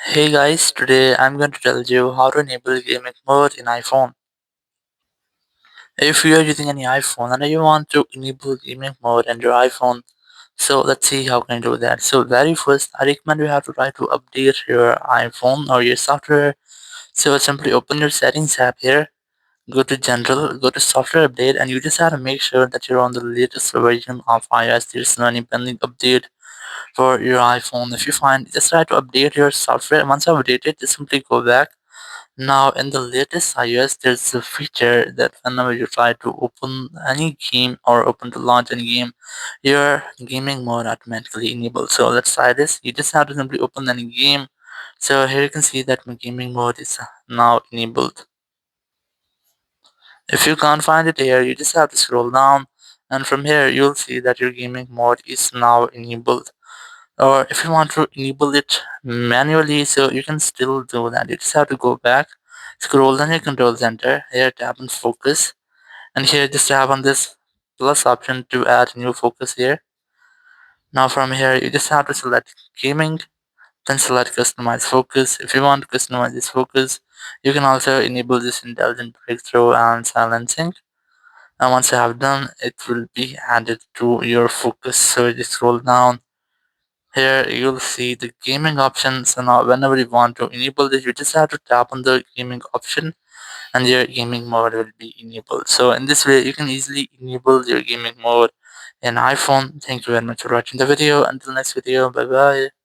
Hey guys, today I'm going to tell you how to enable gaming mode in iPhone. If you are using any iPhone and you want to enable gaming mode in your iPhone, so let's see how can you do that. So very first, I recommend you have to try to update your iPhone or your software. So simply open your settings app here, go to general, go to software update, and you just have to make sure that you're on the latest version of iOS. There's no any pending update for your iPhone. If you find, just try to update your software. Once you update it, just simply go back. Now, in the latest iOS, there's a feature that whenever you try to open any game or open to launch any game, your gaming mode automatically enables. So let's try this. You just have to simply open any game. So here you can see that my gaming mode is now enabled. If you can't find it here, you just have to scroll down, and from here you'll see that your gaming mode is now enabled. Or if you want to enable it manually, so you can still do that. You just have to go back, scroll down your control center, here tap on focus, and here just tap on this plus option to add new focus here. Now from here you just have to select gaming, then select customize focus. If you want to customize this focus, you can also enable this intelligent breakthrough and silencing. And once you have done, it will be added to your focus. So just scroll down. Here you'll see the gaming options. So now whenever you want to enable this, you just have to tap on the gaming option and your gaming mode will be enabled. So in this way you can easily enable your gaming mode in iPhone. Thank you very much for watching the video. Until next video, bye bye.